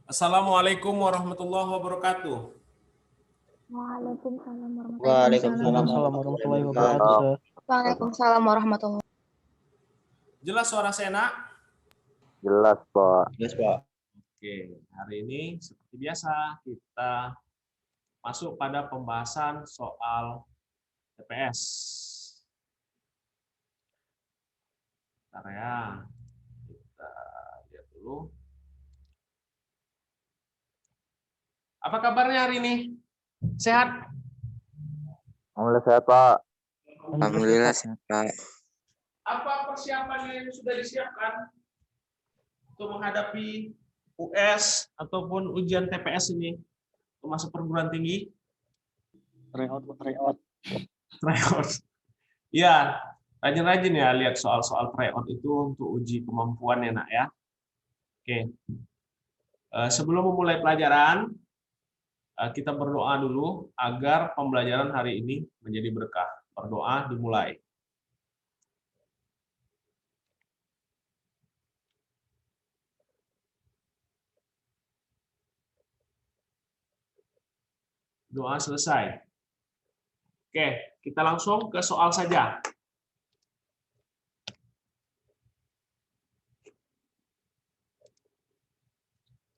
Assalamualaikum warahmatullahi wabarakatuh. Waalaikumsalam Waalaikumsalam warahmatullahi warahmatullahi wabarakatuh. wabarakatuh. Waalaikumsalam warahmatullahi wabarakatuh. Jelas suara saya, Nak? Jelas, Pak. Yes, Pak. Oke, hari ini seperti biasa kita masuk pada pembahasan soal TPS. Bentar ya, kita lihat dulu. Apa kabarnya hari ini? Sehat? Alhamdulillah sehat, Pak. Alhamdulillah sehat, Pak. Apa persiapan yang sudah disiapkan untuk menghadapi US ataupun ujian TPS ini untuk masuk perguruan tinggi? Tryout. Ya, rajin-rajin ya lihat soal-soal tryout itu untuk uji kemampuan ya, Nak ya. Oke. Sebelum memulai pelajaran, kita berdoa dulu agar pembelajaran hari ini menjadi berkah. Berdoa dimulai. Doa selesai. Oke, kita langsung ke soal saja.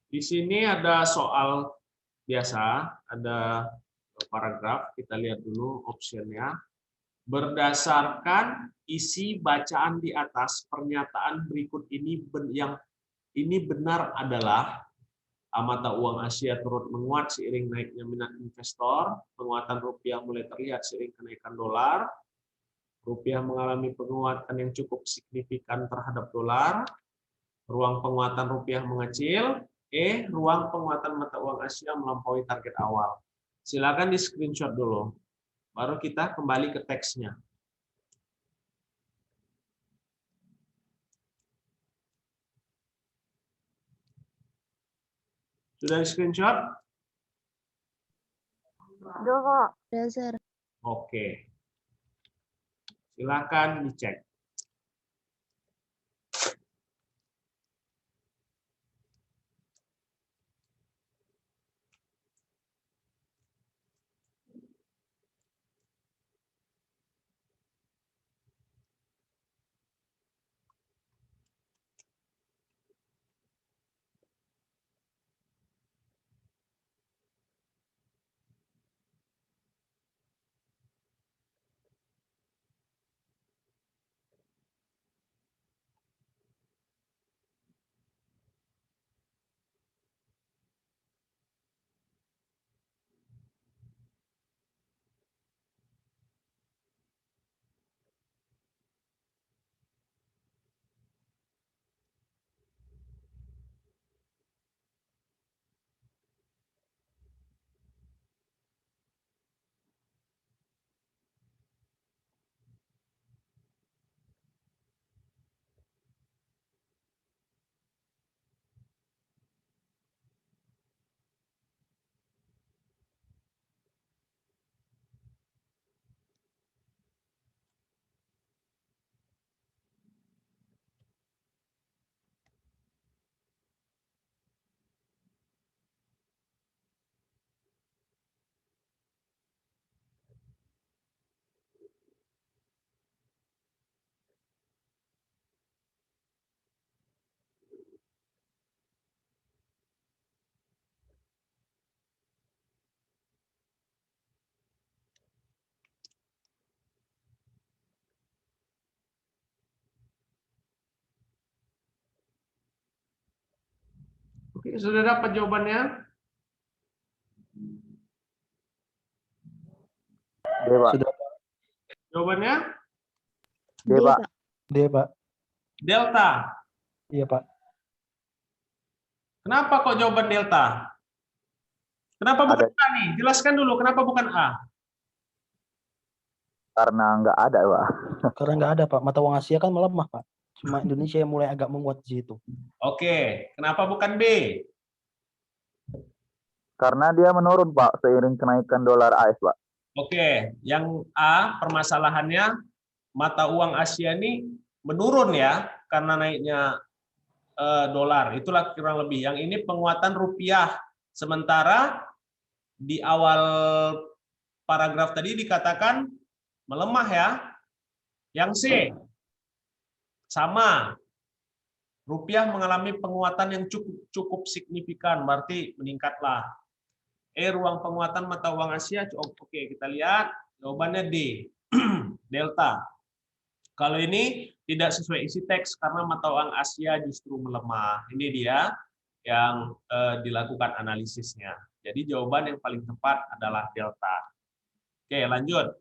Di sini ada soal biasa, ada paragraf, kita lihat dulu optionnya. Berdasarkan isi bacaan di atas, pernyataan berikut ini yang ini benar adalah mata uang Asia turut menguat seiring naiknya minat investor, penguatan rupiah mulai terlihat seiring kenaikan dolar, rupiah mengalami penguatan yang cukup signifikan terhadap dolar, ruang penguatan rupiah mengecil, ruang penguatan mata uang Asia melampaui target awal. Silakan di screenshot dulu, baru kita kembali ke teksnya. Sudah di screenshot? Oke. Silakan dicek. Oke, sudah dapat jawabannya? D, Pak. Sudah. Jawabannya? D, Pak. D, Pak. Delta. Iya, Pak. Kenapa kok jawaban delta? Kenapa bukan A nih? Jelaskan dulu kenapa bukan A. Karena nggak ada, Pak. Karena nggak ada, Pak. Mata uang Asia kan melemah, Pak. Cuma Indonesia yang mulai agak menguat di situ. Oke, kenapa bukan B? Karena dia menurun, Pak, seiring kenaikan dolar AS, Pak. Oke, yang A permasalahannya mata uang Asia ini menurun ya karena naiknya dolar. Itulah kurang lebih. Yang ini penguatan rupiah. Sementara di awal paragraf tadi dikatakan melemah ya. Yang C sama. Rupiah mengalami penguatan yang cukup signifikan, berarti meningkatlah. Ruang penguatan mata uang Asia, oke, kita lihat jawabannya D, delta. Kalau ini tidak sesuai isi teks karena mata uang Asia justru melemah. Ini dia yang dilakukan analisisnya. Jadi jawaban yang paling tepat adalah delta. Oke, lanjut.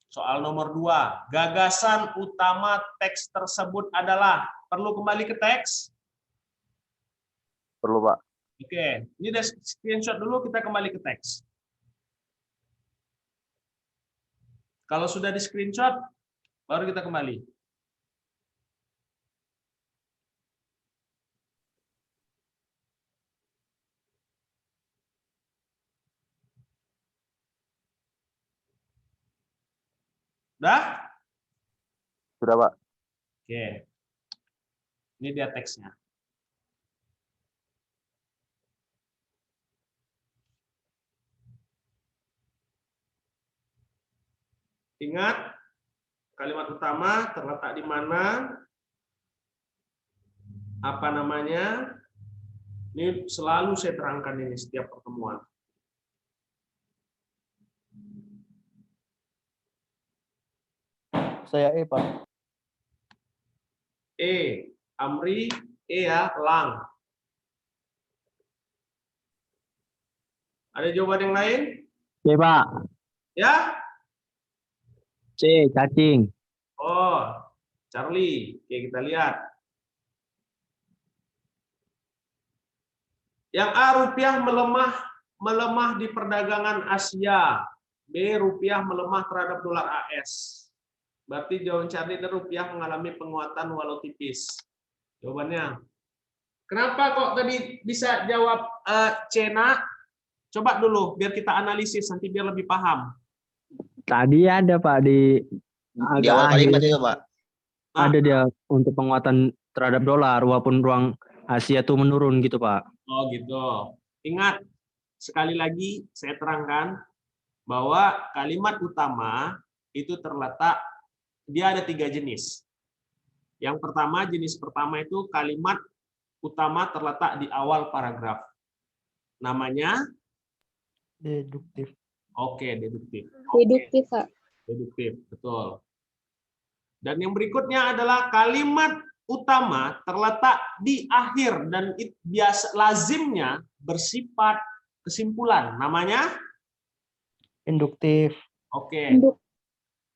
Soal nomor 2, gagasan utama teks tersebut adalah, perlu kembali ke teks? Perlu, Pak. Oke, ini udah screenshot dulu, kita kembali ke teks. Kalau sudah di screenshot, baru kita kembali. Udah? Sudah, Pak. Oke. Ini dia teksnya. Ingat, kalimat utama terletak di mana, apa namanya, ini selalu saya terangkan ini setiap pertemuan. Saya Pak. Amri, ya, Lang. Ada jawaban yang lain? C, Pak. Ya? C, cacing. Oh, Charlie. Oke, kita lihat. Yang A, rupiah melemah di perdagangan Asia. B, rupiah melemah terhadap dolar AS. Berarti jawaban Charlie dan rupiah mengalami penguatan walau tipis. Jawabannya. Kenapa kok tadi bisa jawab C, nak? Coba dulu, biar kita analisis, nanti biar lebih paham. Tadi ada, Pak, di awal kalimat itu, Pak. Ada dia untuk penguatan terhadap dolar, walaupun ruang Asia tuh menurun gitu, Pak. Oh gitu. Ingat, sekali lagi saya terangkan bahwa kalimat utama itu terletak, dia ada 3 jenis. Yang pertama, jenis pertama itu kalimat utama terletak di awal paragraf. Namanya? Deduktif. Oke, deduktif. Deduktif, Pak. Deduktif, betul. Dan yang berikutnya adalah kalimat utama terletak di akhir dan biasa lazimnya bersifat kesimpulan. Namanya? Induktif. Oke.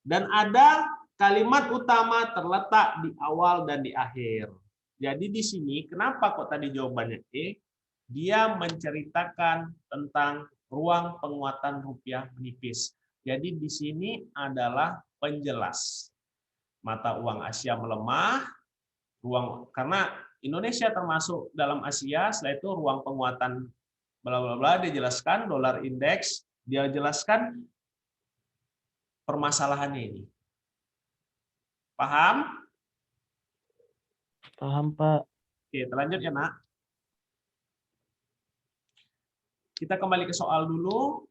Dan ada kalimat utama terletak di awal dan di akhir. Jadi di sini kenapa kok tadi jawabannya E? Dia menceritakan tentang ruang penguatan rupiah menipis. Jadi di sini adalah penjelas. Mata uang Asia melemah, karena Indonesia termasuk dalam Asia, setelah itu ruang penguatan bla bla bla dijelaskan, dolar indeks, dia jelaskan permasalahannya ini. Paham? Paham, Pak. Oke, lanjut ya, nak. Kita kembali ke soal dulu.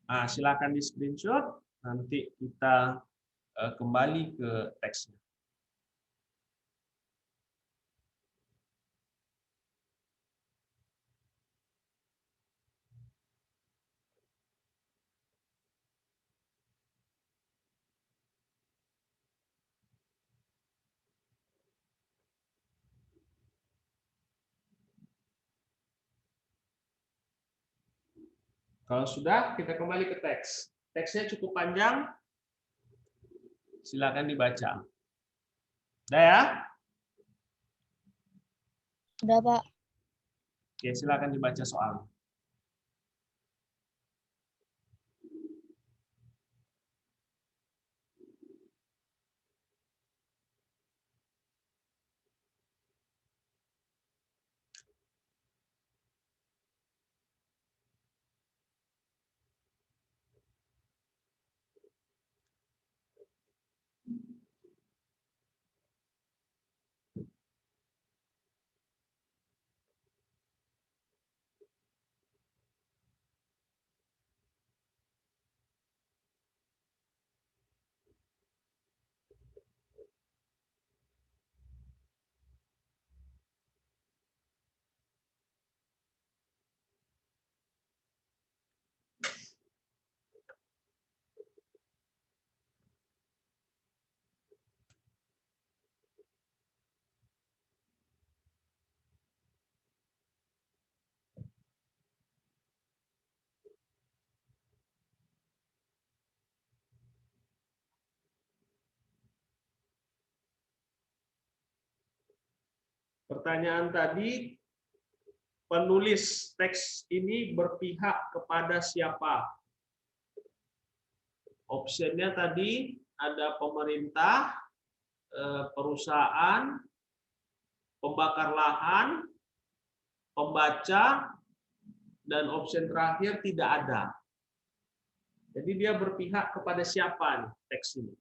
Nah, silakan di screenshot, nanti kita kembali ke teksnya. Kalau sudah, kita kembali ke teks. Teksnya cukup panjang, silakan dibaca. Udah ya? Udah, Pak. Oke, silakan dibaca soal. Pertanyaan tadi, penulis teks ini berpihak kepada siapa? Opsinya tadi ada pemerintah, perusahaan, pembakar lahan, pembaca, dan opsi terakhir tidak ada. Jadi dia berpihak kepada siapa nih teks ini?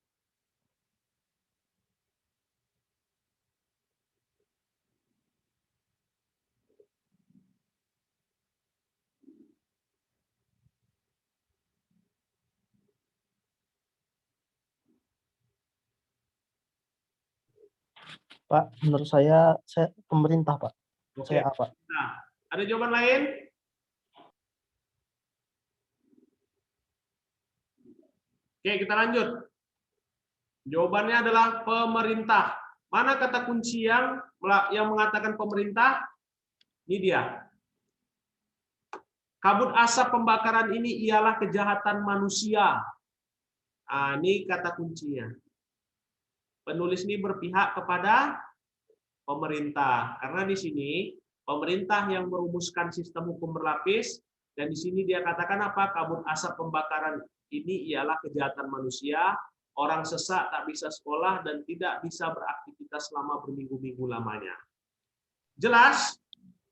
Pak, menurut saya pemerintah, Pak. Oke. Saya apa? Nah, ada jawaban lain? Oke, kita lanjut. Jawabannya adalah pemerintah. Mana kata kunci yang mengatakan pemerintah? Ini dia. Kabut asap pembakaran ini ialah kejahatan manusia. Nah, ini kata kuncinya. Penulis ini berpihak kepada pemerintah. Karena di sini pemerintah yang merumuskan sistem hukum berlapis, dan di sini dia katakan apa? Kabut asap pembakaran ini ialah kejahatan manusia, orang sesak tak bisa sekolah dan tidak bisa beraktivitas selama berminggu-minggu lamanya. Jelas?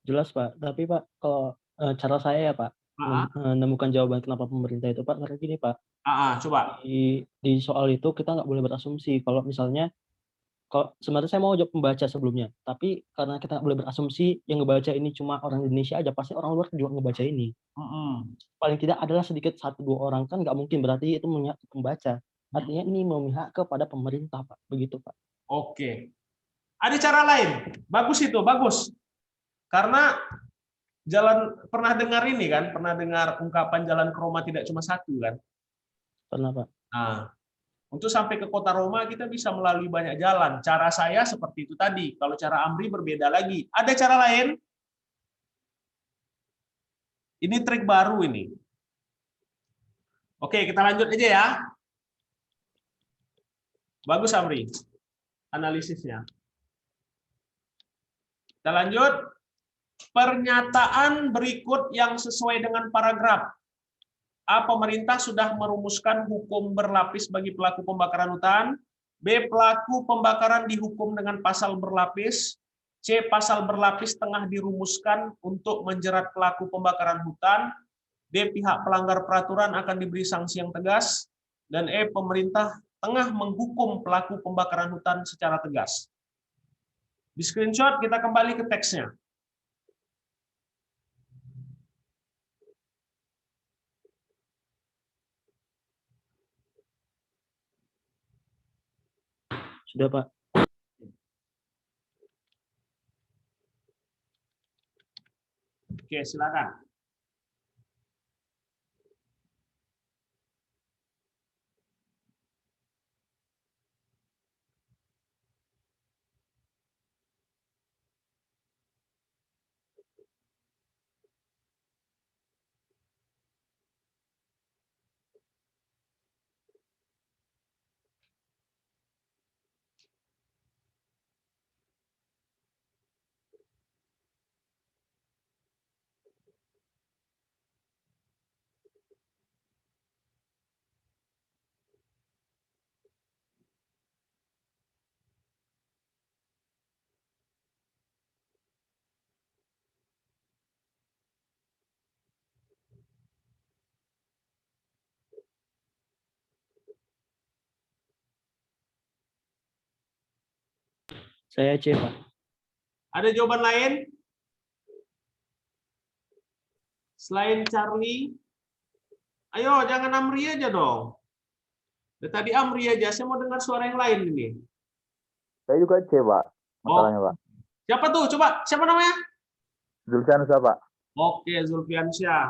Jelas, Pak. Tapi Pak, kalau cara saya ya, Pak, menemukan jawaban kenapa pemerintah itu, Pak, karena gini, Pak. Coba. Di soal itu kita nggak boleh berasumsi. Kalau misalnya, kalau sebenarnya saya mau jawab pembaca sebelumnya, tapi karena kita nggak boleh berasumsi yang ngebaca ini cuma orang Indonesia aja, pasti orang luar juga ngebaca ini. Paling tidak adalah sedikit 1-2 orang, kan nggak mungkin berarti itu memihak ke pembaca. Artinya ini memihak kepada pemerintah, Pak. Begitu, Pak. Oke. Ada cara lain. Bagus itu, bagus. Karena pernah dengar ini kan? Pernah dengar ungkapan jalan ke Roma tidak cuma satu kan? Pernah, Pak. Nah, untuk sampai ke kota Roma kita bisa melalui banyak jalan. Cara saya seperti itu tadi. Kalau cara Amri berbeda lagi. Ada cara lain? Ini trik baru ini. Oke, kita lanjut aja ya. Bagus Amri. Analisisnya. Kita lanjut. Pernyataan berikut yang sesuai dengan paragraf. A. Pemerintah sudah merumuskan hukum berlapis bagi pelaku pembakaran hutan. B. Pelaku pembakaran dihukum dengan pasal berlapis. C. Pasal berlapis tengah dirumuskan untuk menjerat pelaku pembakaran hutan. D. Pihak pelanggar peraturan akan diberi sanksi yang tegas. Dan E. Pemerintah tengah menghukum pelaku pembakaran hutan secara tegas. Di screenshot kita kembali ke teksnya. Sudah, Pak. Oke, silakan. Saya C, Pak. Ada jawaban lain? Selain Charlie? Ayo, jangan Amri aja dong. Tadi Amri aja, saya mau dengar suara yang lain ini. Saya juga C, Pak. Masalahnya, Pak. Siapa tuh? Coba, siapa namanya? Zulfiansyah, Pak. Oke, Zulfiansyah.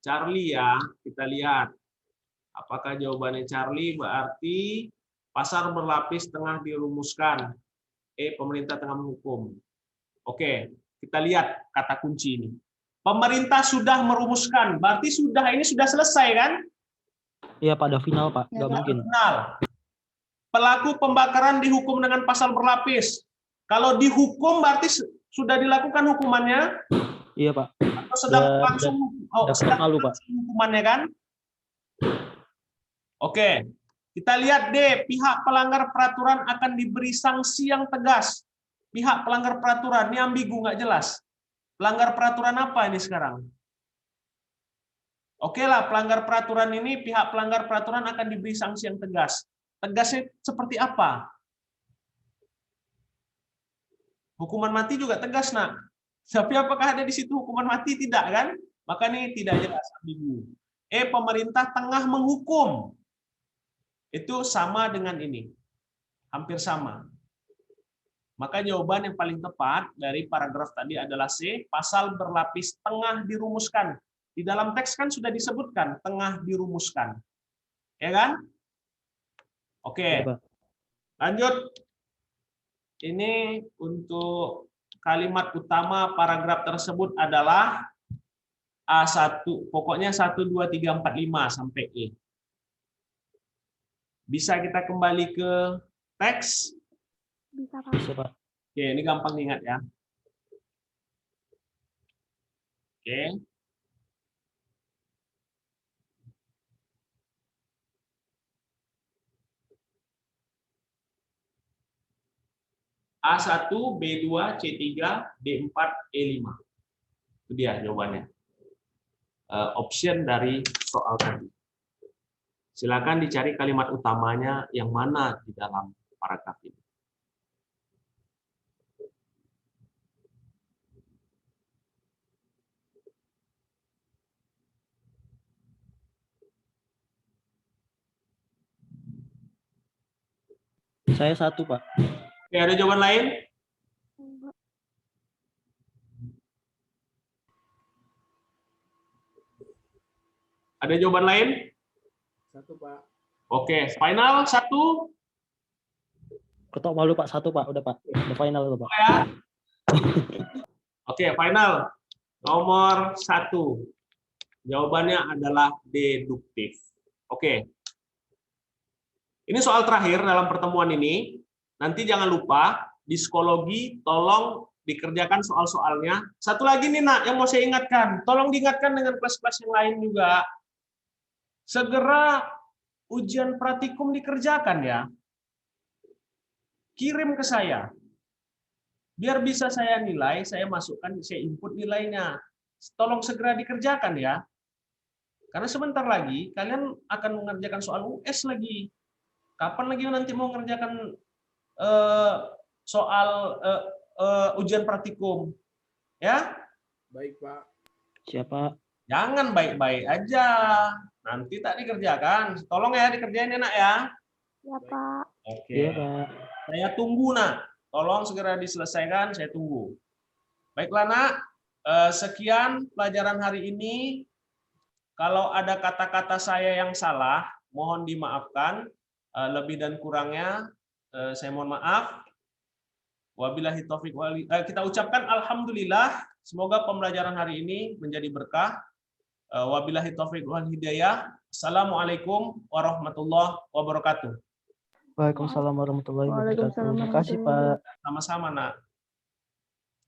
Charlie ya, kita lihat. Apakah jawabannya Charlie berarti pasal berlapis tengah dirumuskan. Pemerintah tengah menghukum. Oke, kita lihat kata kunci ini. Pemerintah sudah merumuskan, berarti ini sudah selesai kan? Iya, pada final, Pak. Nggak mungkin. Final. Pelaku pembakaran dihukum dengan pasal berlapis. Kalau dihukum berarti sudah dilakukan hukumannya Iya, Pak. atau sedang Udah- langsung udah sedang malu, Pak. langsung hukumannya kan? Oke. Kita lihat D, pihak pelanggar peraturan akan diberi sanksi yang tegas. Pihak pelanggar peraturan, ini ambigu, nggak jelas. Pelanggar peraturan apa ini sekarang? Oke lah, pelanggar peraturan ini, pihak pelanggar peraturan akan diberi sanksi yang tegas. Tegasnya seperti apa? Hukuman mati juga tegas, nak. Tapi apakah ada di situ hukuman mati? Tidak, kan? Maka ini tidak jelas, ambigu. Pemerintah tengah menghukum. Itu sama dengan ini. Hampir sama. Maka jawaban yang paling tepat dari paragraf tadi adalah C, pasal berlapis tengah dirumuskan. Di dalam teks kan sudah disebutkan, tengah dirumuskan. Ya kan? Oke. Iya, Pak. Lanjut. Ini untuk kalimat utama paragraf tersebut adalah A1. Pokoknya 1, 2, 3, 4, 5 sampai E. Bisa kita kembali ke teks? Bisa, Pak. Bisa, Pak. Oke, ini gampang diingat ya. Oke. A1, B2, C3, D4, E5. Itu dia jawabannya. Option dari soal tadi. Silakan dicari kalimat utamanya yang mana di dalam paragraf ini. Saya 1, Pak. Oke, ada jawaban lain? Ada jawaban lain? 1, Pak. Oke, final 1. Ketok malu, Pak. 1, Pak. Udah, Pak. Udah final itu, Pak. Ya. Oke, final. Nomor 1. Jawabannya adalah deduktif. Oke. Ini soal terakhir dalam pertemuan ini. Nanti jangan lupa, di psikologi tolong dikerjakan soal-soalnya. Satu lagi nih, Nak, yang mau saya ingatkan. Tolong diingatkan dengan kelas-kelas yang lain juga. Segera ujian praktikum dikerjakan ya. Kirim ke saya. Biar bisa saya nilai, saya masukkan, saya input nilainya. Tolong segera dikerjakan ya. Karena sebentar lagi kalian akan mengerjakan soal US lagi. Kapan lagi nanti mau mengerjakan soal ujian praktikum? Ya? Baik, Pak. Siapa? Jangan baik-baik aja. Nanti tak dikerjakan. Tolong ya dikerjain enak ya. Ya, Pak. Oke. Iya, Pak. Saya tunggu, Nak. Tolong segera diselesaikan, saya tunggu. Baiklah, Nak. Sekian pelajaran hari ini. Kalau ada kata-kata saya yang salah, mohon dimaafkan. Lebih dan kurangnya, saya mohon maaf. Wabillahi taufiq wal hidayah. Kita ucapkan alhamdulillah. Semoga pembelajaran hari ini menjadi berkah. Wabillahi taufiq wal hidayah. Assalamualaikum warahmatullahi wabarakatuh. Waalaikumsalam warahmatullahi wabarakatuh. Waalaikumsalam Terima kasih, Pak. Sama-sama, Nak.